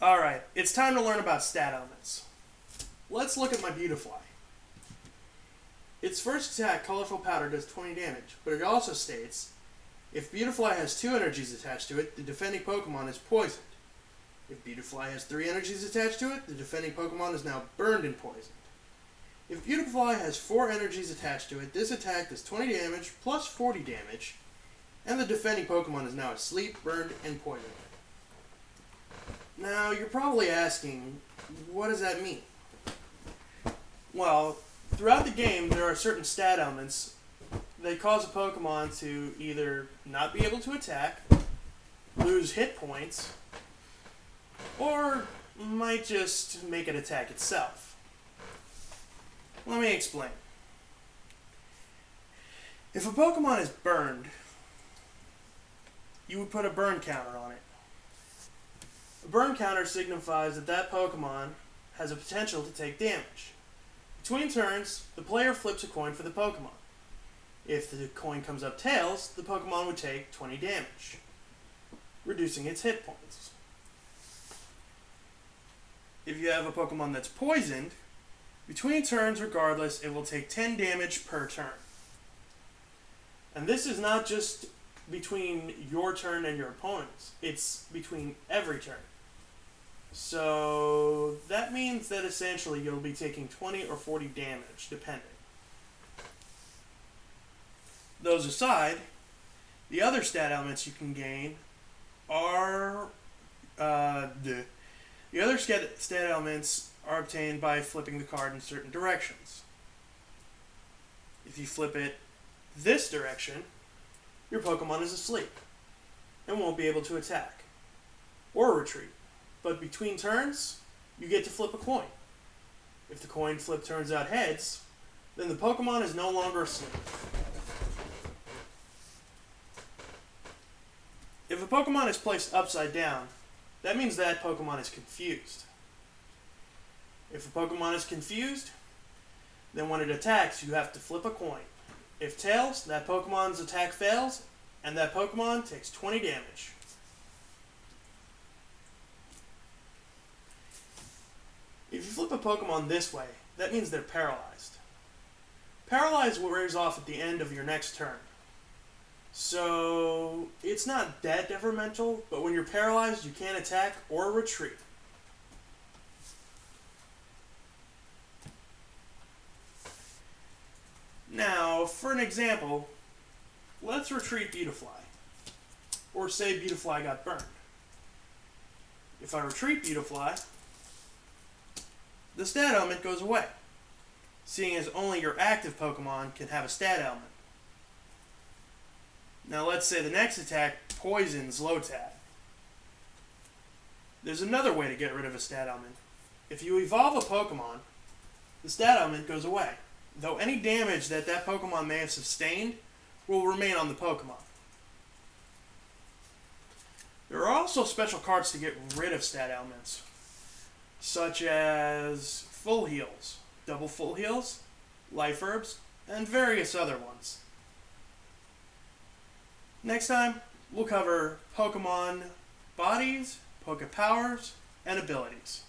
Alright, it's time to learn about stat elements. Let's look at my Beautifly. Its first attack, Colorful Powder, does 20 damage, but it also states, if Beautifly has 2 energies attached to it, the defending Pokemon is poisoned. If Beautifly has 3 energies attached to it, the defending Pokemon is now burned and poisoned. If Beautifly has 4 energies attached to it, this attack does 20 damage plus 40 damage, and the defending Pokemon is now asleep, burned, and poisoned. Now, you're probably asking, what does that mean? Well, throughout the game, there are certain stat elements that cause a Pokemon to either not be able to attack, lose hit points, or might just make it attack itself. Let me explain. If a Pokemon is burned, you would put a burn counter on it. A burn counter signifies that that Pokemon has a potential to take damage. Between turns, the player flips a coin for the Pokemon. If the coin comes up tails, the Pokemon would take 20 damage, reducing its hit points. If you have a Pokemon that's poisoned, between turns regardless, it will take 10 damage per turn. And this is not just between your turn and your opponent's, it's between every turn. So that means that essentially you'll be taking 20 or 40 damage, depending. Those aside, the other stat elements you can gain are the other stat elements are obtained by flipping the card in certain directions. If you flip it this direction, your Pokemon is asleep and won't be able to attack or retreat. But between turns, you get to flip a coin. If the coin flip turns out heads, then the Pokemon is no longer asleep. If a Pokemon is placed upside down, that means that Pokemon is confused. If a Pokemon is confused, then when it attacks, you have to flip a coin. If tails, that Pokemon's attack fails, and that Pokemon takes 20 damage. If you flip a Pokemon this way, that means they're paralyzed. Paralyzed wears off at the end of your next turn. So, it's not that detrimental, but when you're paralyzed, you can't attack or retreat. Now, for an example, let's retreat Beautifly. Or say Beautifly got burned. If I retreat Beautifly, the stat element goes away, seeing as only your active Pokemon can have a stat element. Now let's say the next attack poisons Lotad. There's another way to get rid of a stat element. If you evolve a Pokemon, the stat element goes away, though any damage that that Pokemon may have sustained will remain on the Pokemon. There are also special cards to get rid of stat elements, such as full heals, double full heals, life herbs, and various other ones. Next time, we'll cover Pokemon bodies, Poke powers, and abilities.